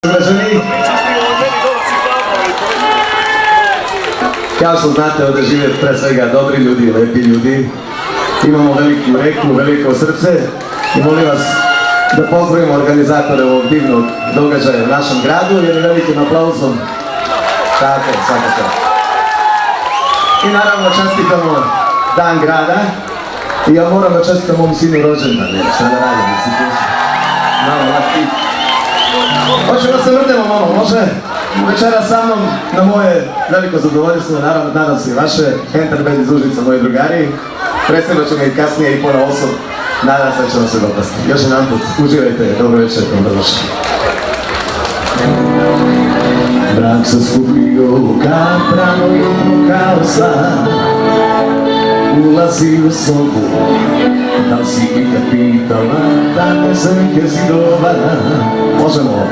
Građani, kao što znate, ovdje žive pre svega dobri ljudi, lepi ljudi. Imamo veliku reku, veliko srce i molim vas da pozdravimo organizatore ovog divnog događaja u našem gradu jednim velikim aplauzom. Tako, svaka čast. I naravno čestitamo Dan grada i ja moram da čestitam mom sinu rođendan, šta da radim, mislim tu su. Malo laki. Hoćemo da se vrtemo malo, može? Večera sa mnom na moje veliko zadovoljstvo, naravno nadam se i vaše, Enter Band iz Užica, moji drugari. Predstavljat ćemo i kasnije i pona osob, nadam se da ćemo se dopasti. Još jedan put, uživajte, dobro večer, dobrodošli. Brak se skupio ka prano jutro kao san, ulazi u sobu, da li si ikad pitala tako zrke zidova. Možemo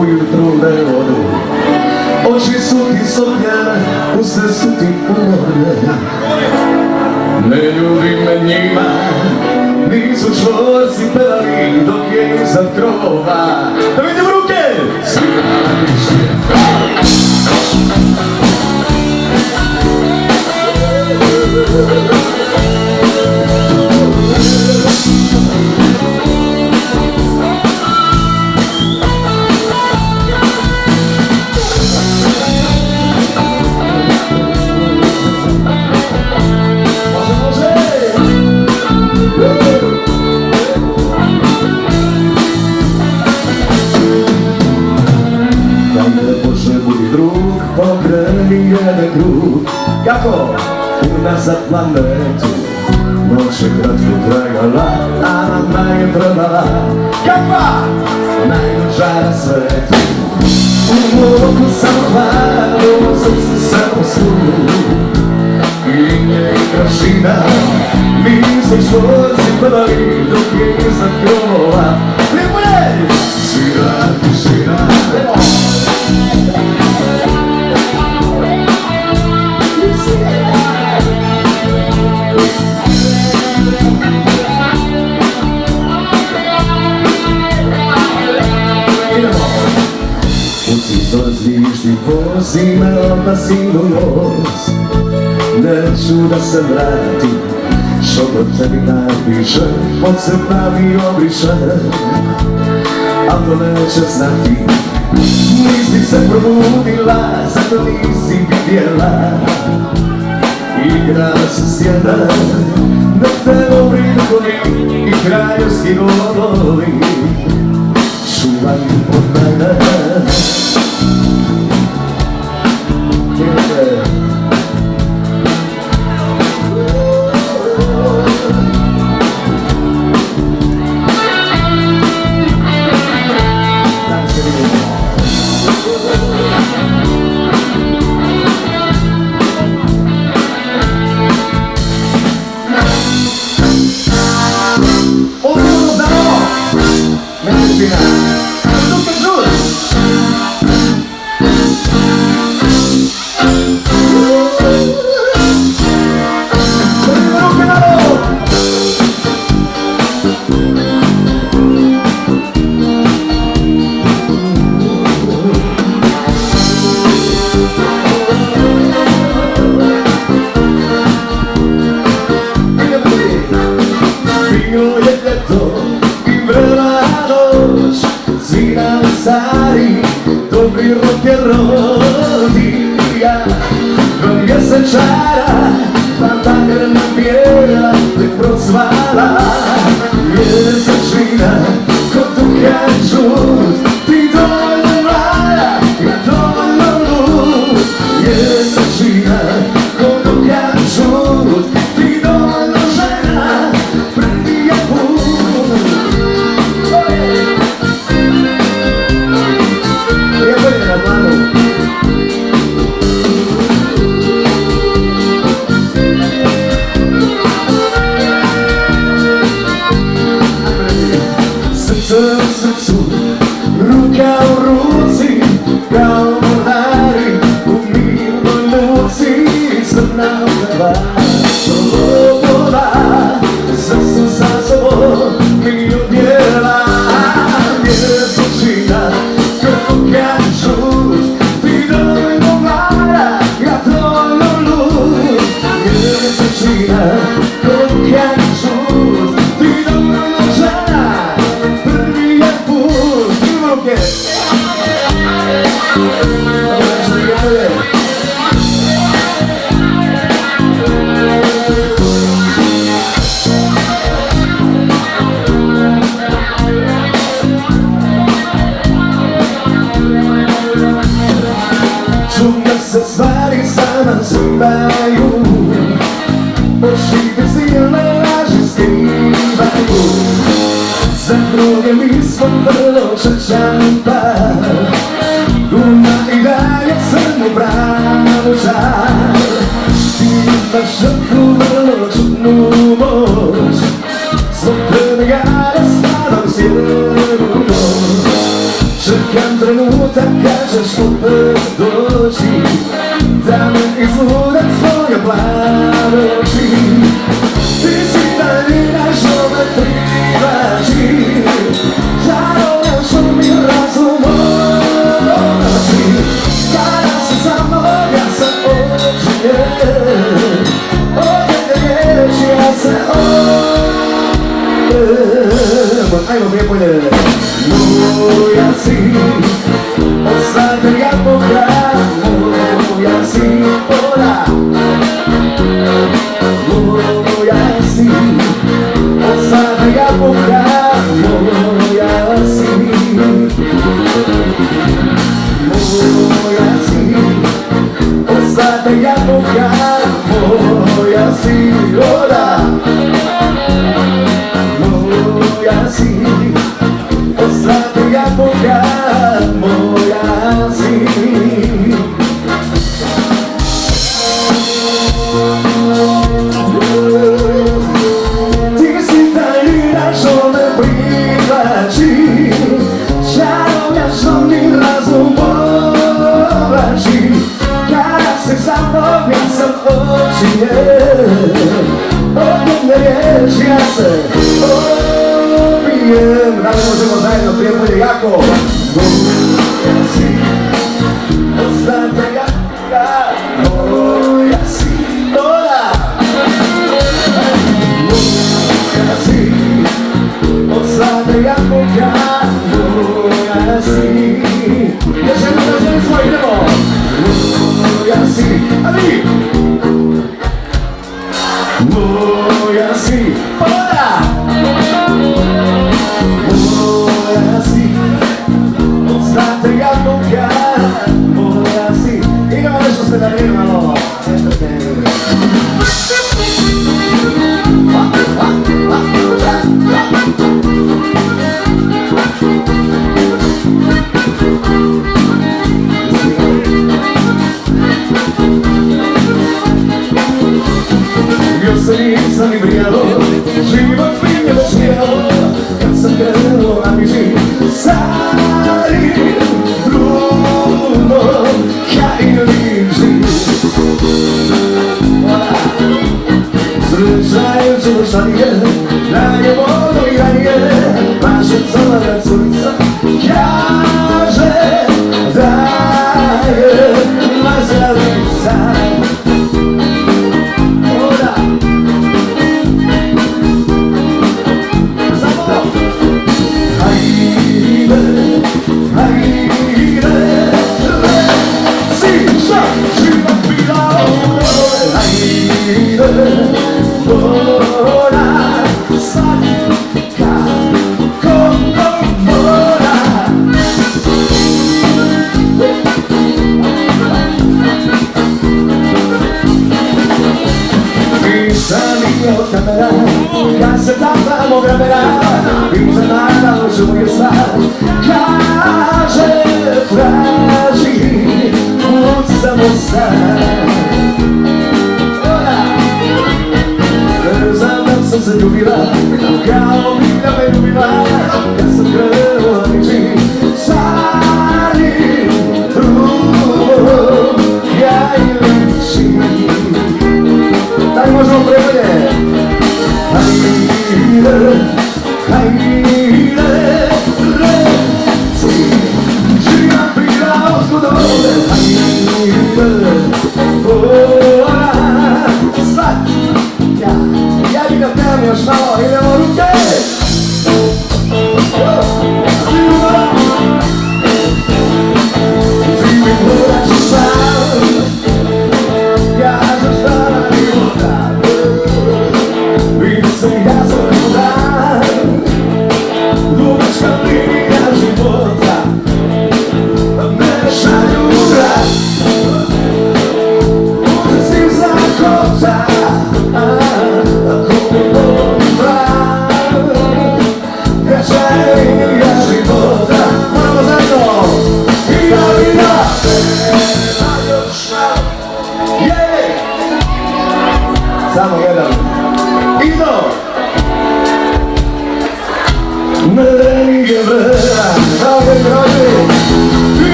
ujutru ne vodu, oči su ti sopljene, uste su ti umorne. Ne ljubi me njima, nisu čvorci pevali dok je iznad krova. Da vidim ruke! Svi radiš pokreni jedan krug. Kako? Unazad planetu noć je kratko trajala, a nama je trebala kakva? Najluđa na svetu. U mogu sam hvala, srce samo sud i nje krašina. Mi smo čvorci pevali dok je iznad krova. Lijepo je! Svira tišina. Zviš ti vozi me odnosi do voz. Neću da se vratim, šokot tebi napiše, od srpna mi obriše. Al to neće znati, nisi se probudila, zato nisi vidjela. Igrala se s jedan, nek te dobri duhovi i kraljevski golovi čuvaju od mene. Dobri rock'n'roll dia, non je se čara, ta takrna bijela te procvala. Mjesečina, ko tu kažu, ti dovoljno mlada, ja dovoljno lud. Mjesečina, ko tu kažu, ti dovoljno žena, prvi je put. Srcu, ruka tak kažeš opet doći, da me izluda tvoja plaroči. Ti si daljina što me privlači, žarovna što mi razum oči. Kada si sa mnom, ja sam očinjen, od jedne riječi ja se ajmo Prijepolje. Moja si, ostane ja Boga, moja si, ora. Moja si, ostane ja Boga, moja si. Moja si, ostane ja Boga, moja si, ora. Moja si, ostane ja Boga, moja si. Ti si daljina što me privlači, čarobnja što mi razum povlači. Kada si sa mnom, ja sam očinjen, od jedne riječi ja se opijem. Da li možemo zajedno Prijepolje jako? Moja si, ostane ja Boga, moja si, ora. Moja si, ostane ja Boga, moja si. Još jednom da želim svoj, idemo. Moja si, a vi? Moja si, ora. Moja si, ostane ja Boga, moja si. Idemo nešto se da vrijeme malo. Još se nisam ni brijalo, život mi je smijalo, kad sam krenuo na miži starim drumom, ja i ne vižim.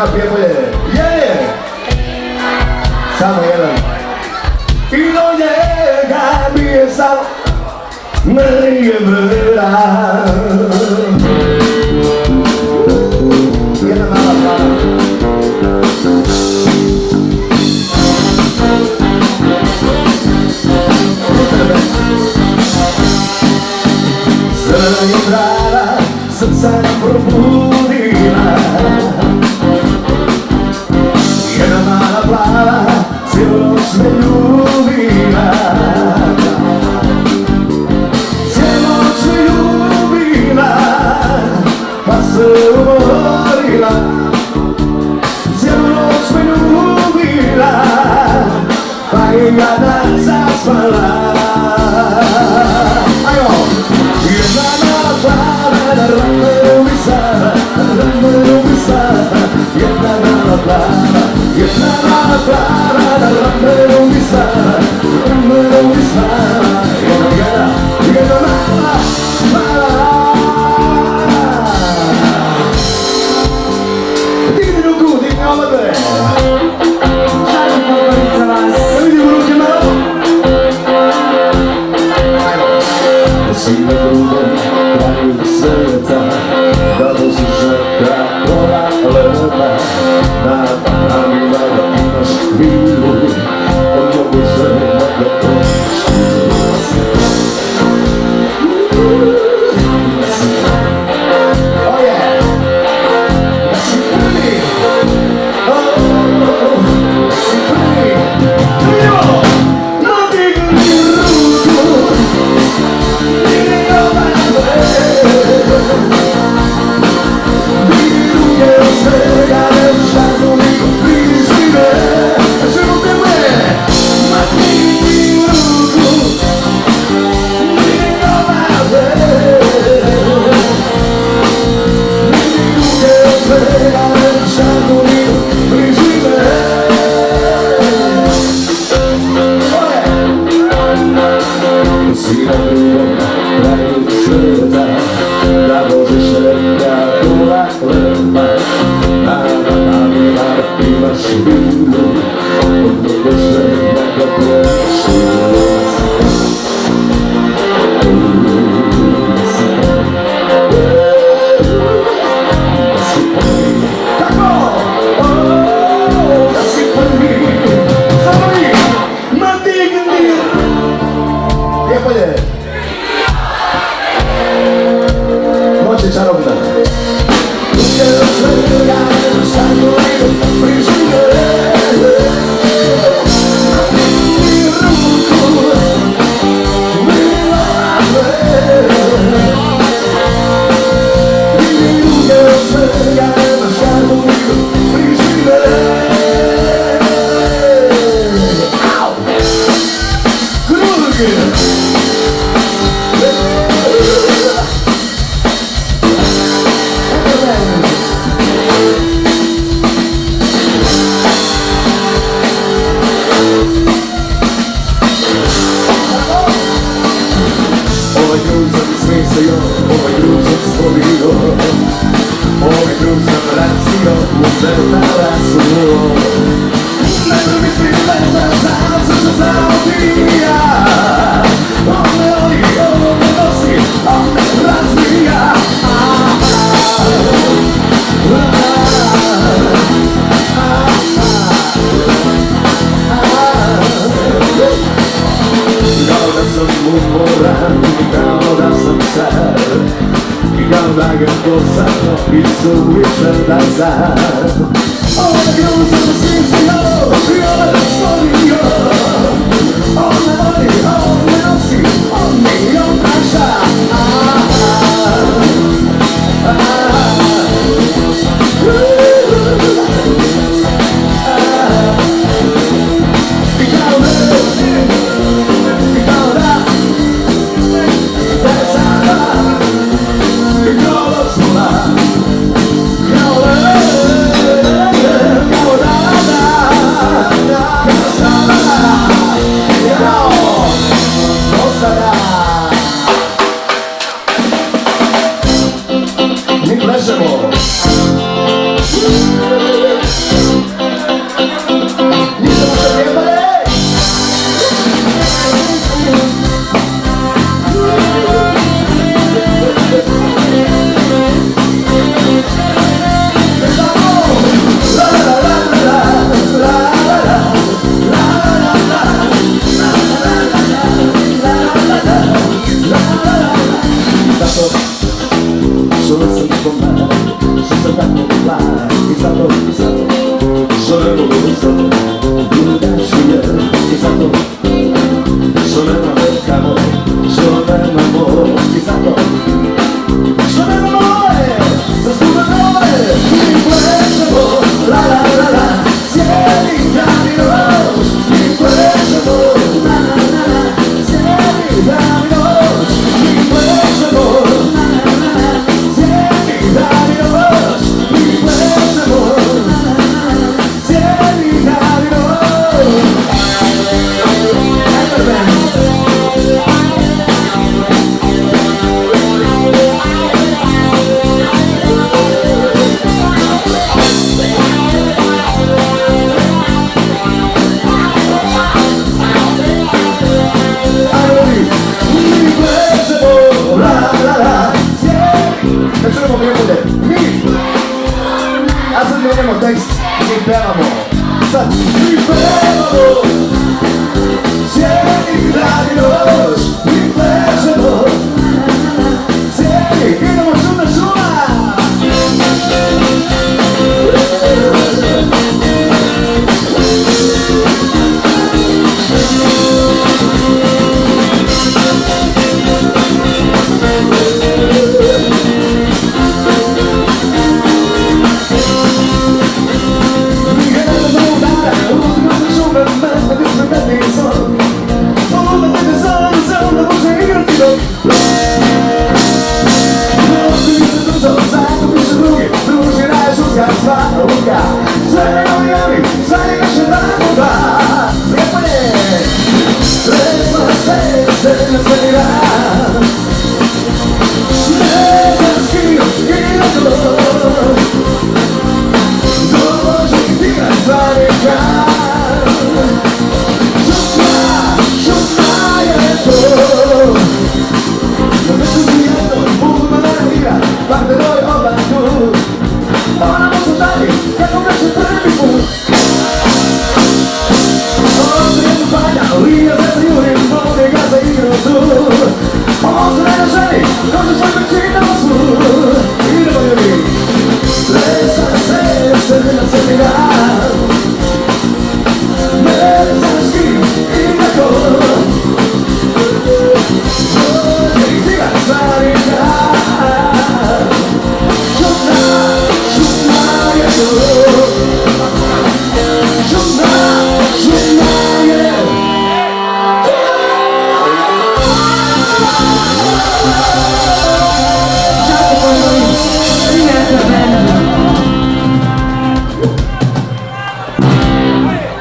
Ja Prijepolje, samo jedan. I do njega mi je samo Marije Vrla. Jedna mala plana. Crna je trava, srca nam probudila. Jedna mala plava, cijelu noć me ljubila. Cijelu noć me ljubila, pa se umorila. Cijelu noć me ljubila, pa je jadna zaspala. Jedna mala plava, na ramenu mi sada, na ramenu mi sada. Jedna mala plava, jedna mala plava, na ramenu mi sada, na ramenu mi sada. Jedna mala plava. Digni ruku, digni oba dve. Šalim pokorit za vas. Da vidimo ruke malo. Si na drugom kraju sveta, da dosuša kakova leta. Na panamima da imaš krilu, od mogu žena da prošiš Oh yeah! Da si prvi! Da si prvi! Trio! Nadigni ruku! zato što sam komad, što sam tako mlad. I zato što ne mogu isto drugačije. I zato što nemamo kamo, što nemamo. I zato što nemamo moje, zasluga moje. Mi plećemo, la la la la, cijeli dan i noć. Mi plećemo, la la la la, cijeli dan i noć. Mi plećemo, la la la la, cijeli dan i noć. Mi plećemo, la la la la, cijeli dan i noć. A sad mijenjamo tekst i pevamo. Sad mi pevamo, cijeli dan i noć. Mi plećemo, cijeli, idemo šuma šuma.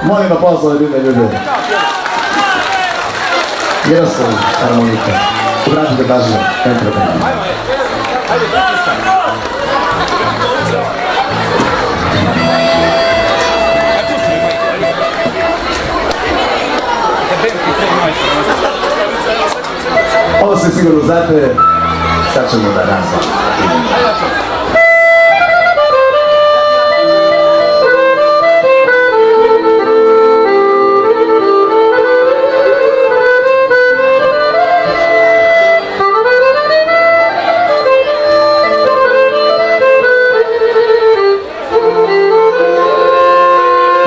Molim aplauza za divne ljude. Miroslav harmonika. Vratite pažnju, Entertainment. Ovo se sigurno znate, sad ćemo da razvamo.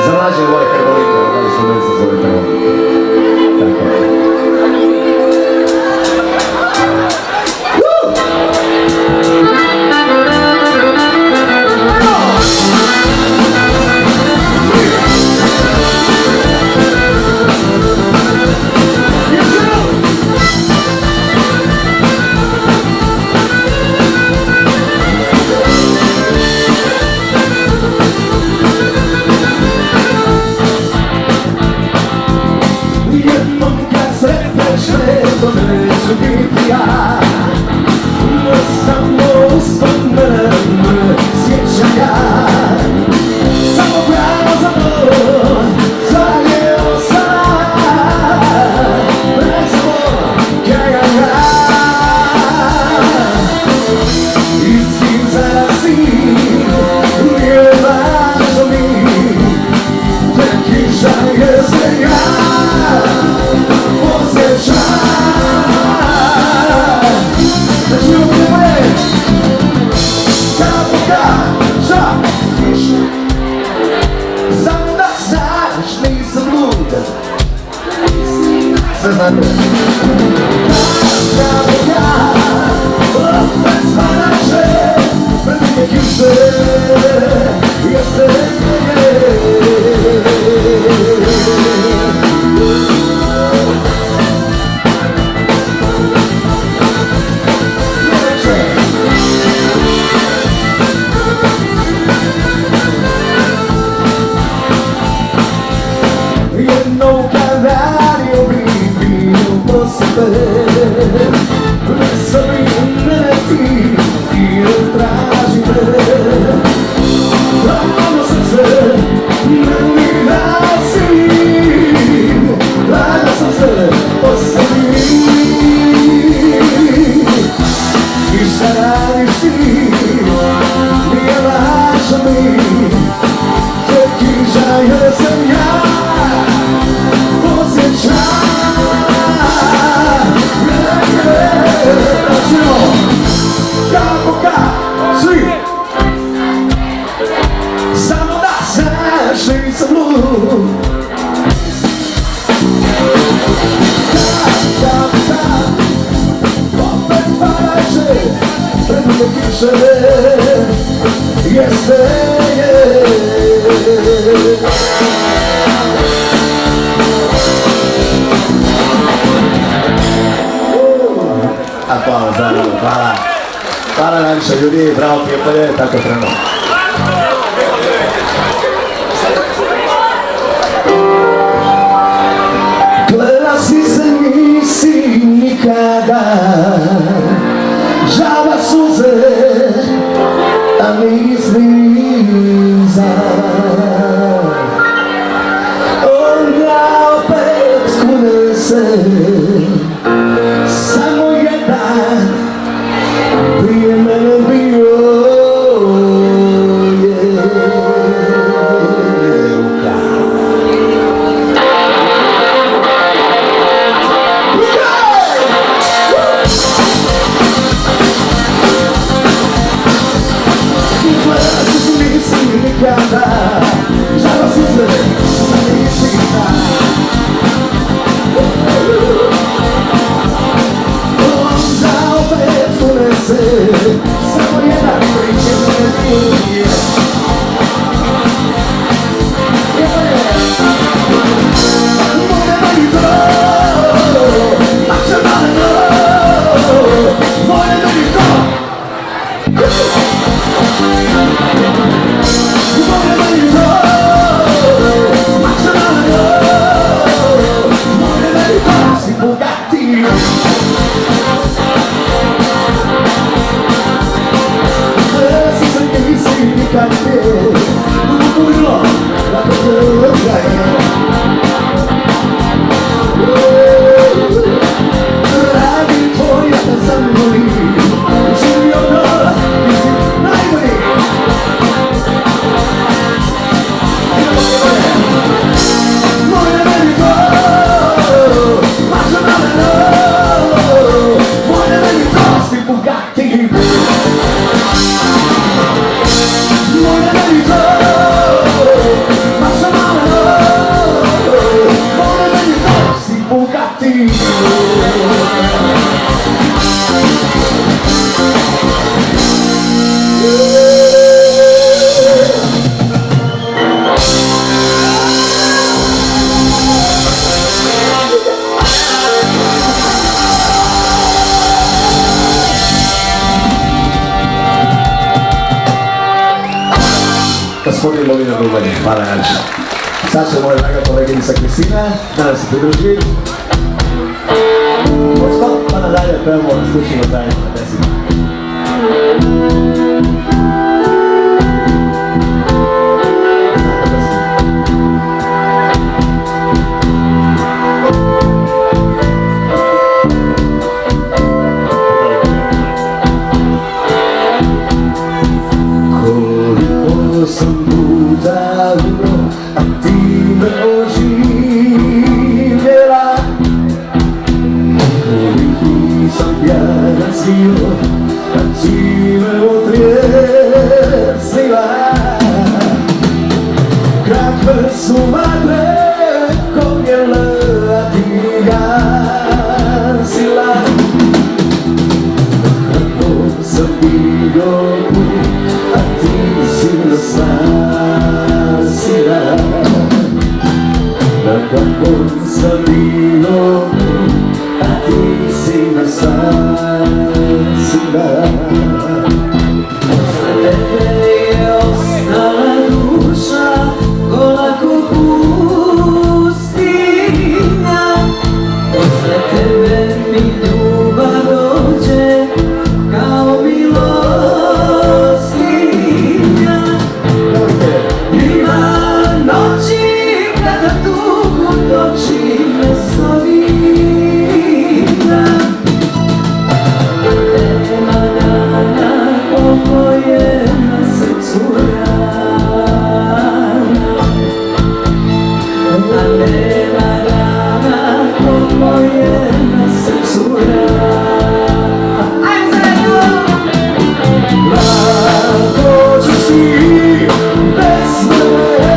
Za mlađe ovo je harmonika, da li smo ne se zove harmonika. Tako je. Jedną kanarią wybił postę, sobie leci i odrazi me. Dano serce, mi dasi, dano serce, postawi i starali si, nie lasciami, perché già io sogno. Hvala najviše ljudi, bravo prijatelje, tako trebamo. Gledala si se nisi nikada, žala suze, a nisam. Onda opet skune se, samo jedan prije mene bio. Žala suze, a nisam. Onda opet skune se, samo jedan prije mene bio. Gospodin Lovina Rubanje, hvala najviše. Sad će moja draga koleginica Kristina da nas se pridruži. Od pa nadalje pevamo, slušimo zajedno na pesima. Sam puta umro, a ti me oživjela. Koliki sam ja razvio bio tu, a ti si me spasila. Da kako sam bio tu, a ti si me spasila. Posle tebe je ostala duša, gola ko pustinja. Posle tebe mi ljubav dođe kao milostinja. Ima noći kada tugu toči me slavina. Nema dana koliko je na srcu rana. A nema dana koliko je na srcu rana. Ajmo zajedno! Lako ćeš ti bez mene.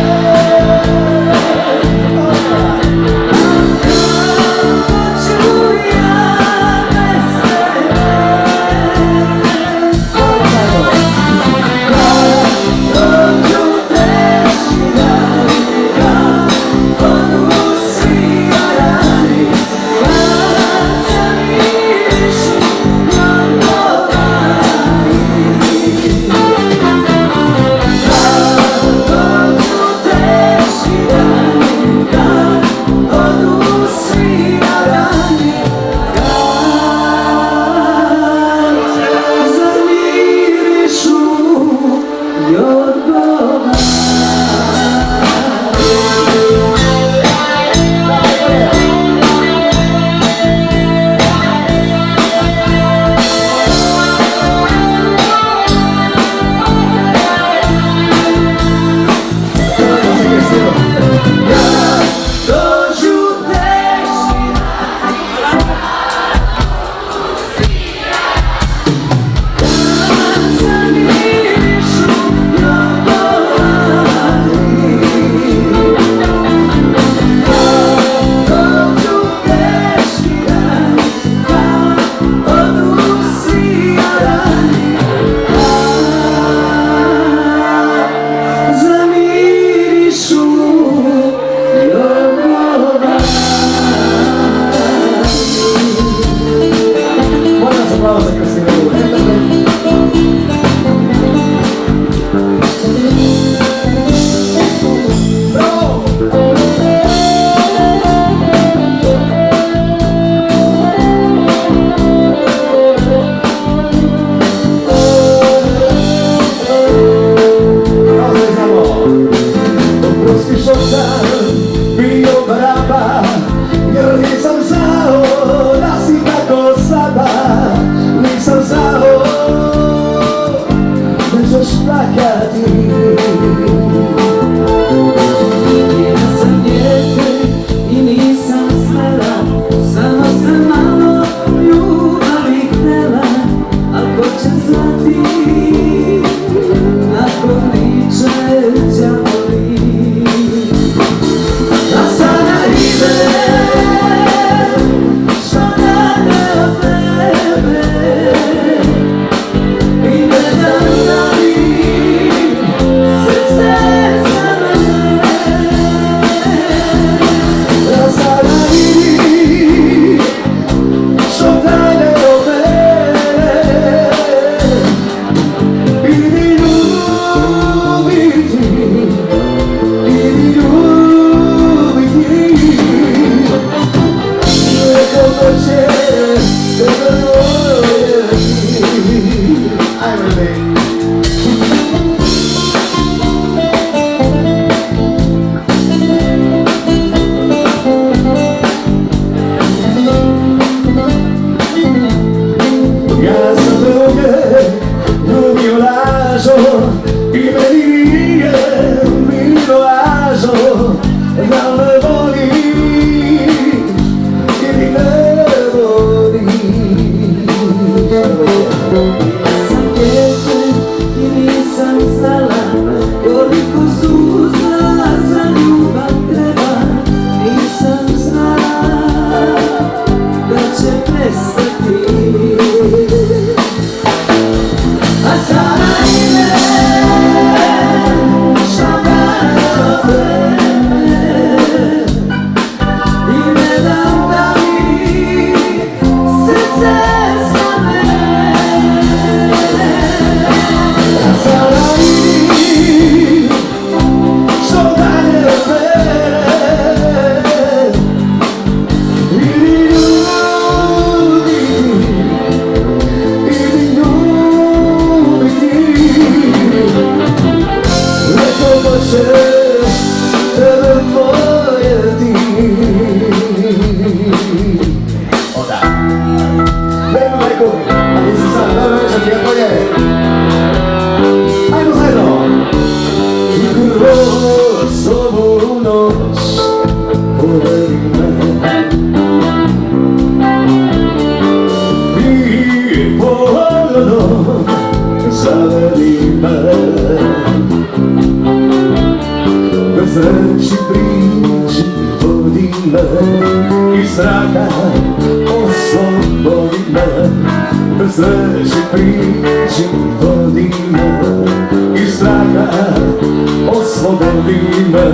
Kako ću ja bez tebe. Kako ću teži dani, kako odu svi rani, kad zamiriš ljubavi. Kako ću teži dani, kad odu svi rani, kad zamirišu ljubavi. Dođu teži kad zamirišu ljubavi. Dođu teži dani, kad odu svi rani, kad zamirišu Moram se pravo za Kristinu. Bravo! Oprosti što sam bio baraba, jer nisam znao da si tako slaba. Nisam znao da ćeš plakati. Ja sam dijete i nisam smela, samo sam malo ljubavi htela. Al ko će znati, ako priče đavoli. A sada idem, što dalje od tebe. Idem da udarim srce za mene. A sada idi, što dalje od mene. Idi ljubiti, idi ljubiti. Neko ko će tebe voljeti. Ajmo ne. Ja sam druge ljubio lažo i meni nije bilo važno da me voliš ili ne voliš. Sam dijete i nisam znala koliko suza za ljubav treba. Nisam znala da će prestati. oslobodi me, bez reći priči vodi me, iz straha oslobodi me.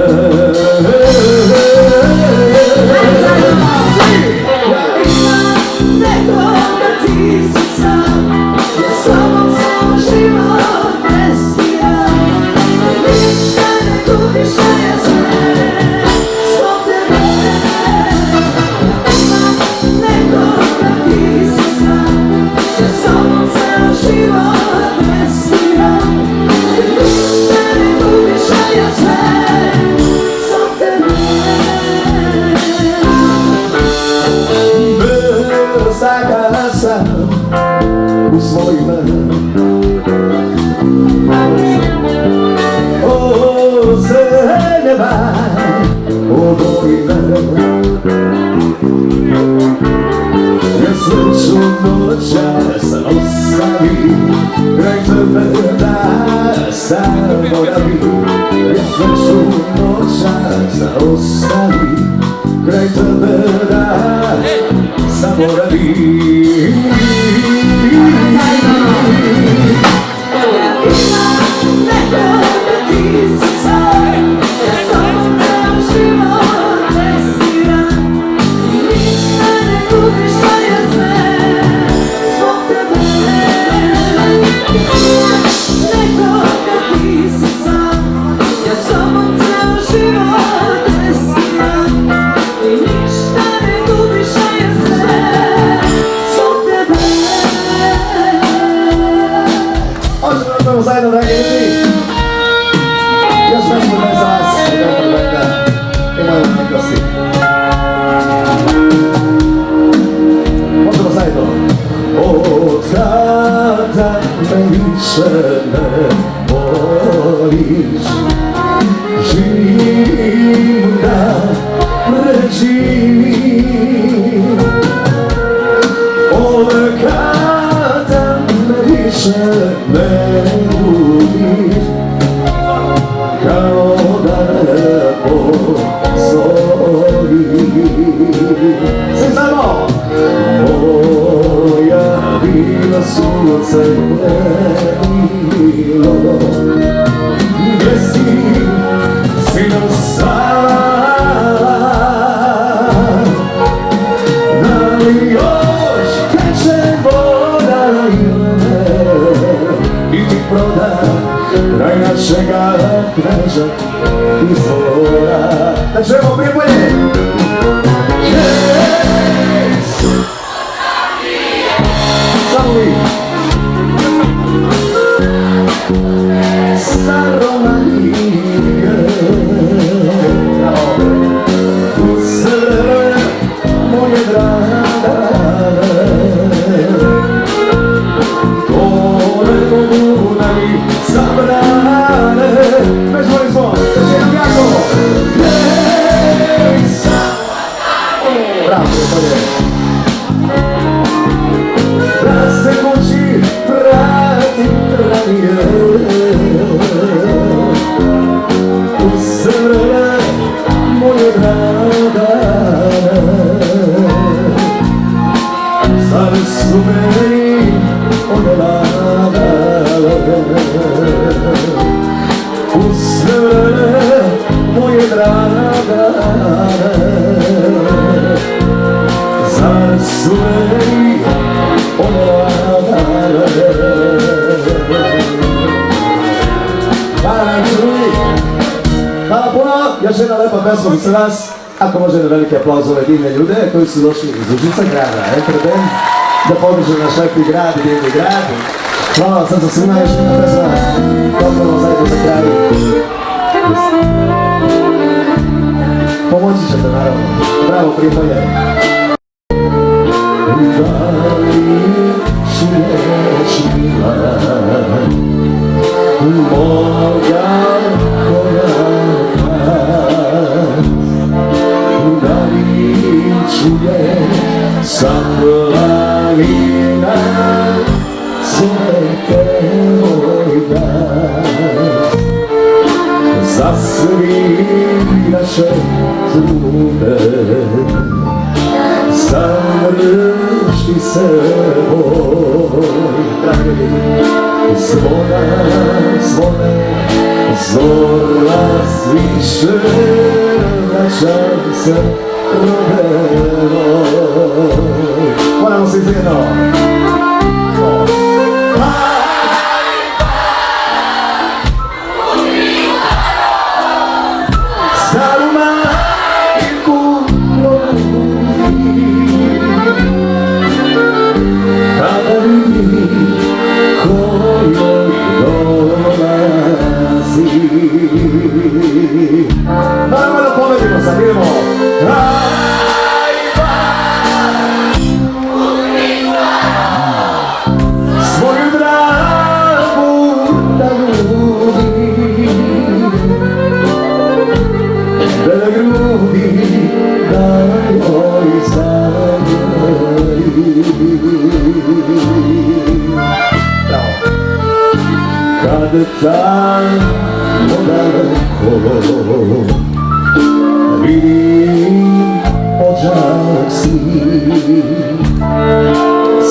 U svojima se neba obojima, jer sreću noćas ostavi kraj tebe da zaboravi, jer sreću noćas ostavi kraj tebe da zaboravi. Zajedno, dragi ljudi, još nešto ne za vas, imaju nekrosti. Možemo zajedno. Od kada me više ne voliš, živim da preživim. Od kada me više ne ljubiš, kao da nebo zori. Svi znamo! Moja bila sunce plenilo, gdje si svinom stala, da li još teče voda i ti proda kraj našega krađa izvora. Da čujemo Prijepolje! Samo vi! Staromanije, u sebe moje draga, to ne mogu da mi zabrane. Već molim smo, još jednom jako! Bravo, Prijepolje! Da se kući vratim ranije, u sebe moje draga, zar su meni odlagale, u sebe moje draga, zar su meni odlagale. Hvala ljudi, hvala puno, još jedna lepa pesma za vas. Ako može na velike aplauz ove divne ljude koji su došli iz Užica grada, Entertainment, da podržu naš lepi grad i divni grad. Hvala vam sad za svima, još jedna pesma, totalno zajedno za kraj. Pomoći ćete naravno, bravo Prijepolje. Da li su rečila moja koraka, da li čuje sa planina svete moj dan, za svi naše trude, Završi se boj. Zvona, zvone, zora sviše, vraćam se rodevoj. Moramo se izjedno. Staru majku kada vidi kojoj dolazi. Dajmo da povedimo sad, idemo. Svoju dragu da ljubi, da grudi, da joj sanjari. Kad tamo daleko vidim ođak snin,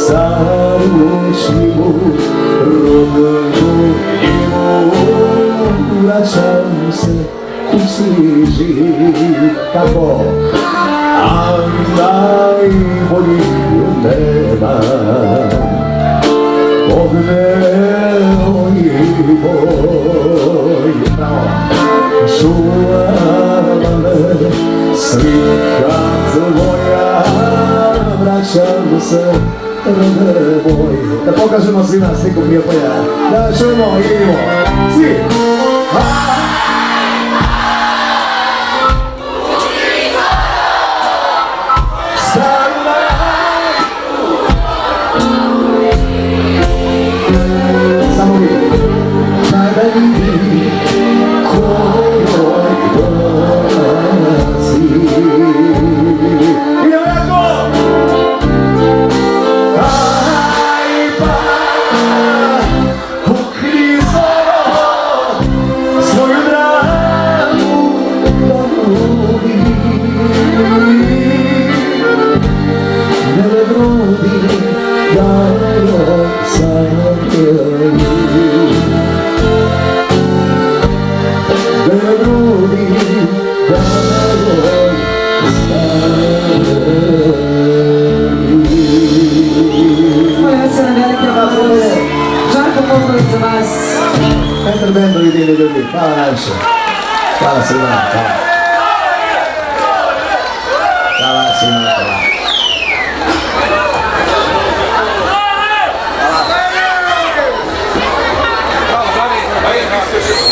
staru šljivu, rodnu njivu, vraćam se kući živ. Kako? A najbolji nema ogneo i boj. Čuva me slika tvoja, vraćam se rode moj. Da pokažemo svima sliku Prijepolja. Da čujemo i idemo. Svi! Samo vi. Kada vidi kojoj dolazi. Idemo jako! Ajba, pukni zoro, svoju dragu da ljubi. Ne grudi da joj sanjari. Ne grudi da joj sanjari. Moja se na velike vapove. Žarko Popović za vas. Petar Bendov i divni ljudi, hvala najviše. Hvala svima, hvala. Hvala svima, hvala. Hvala.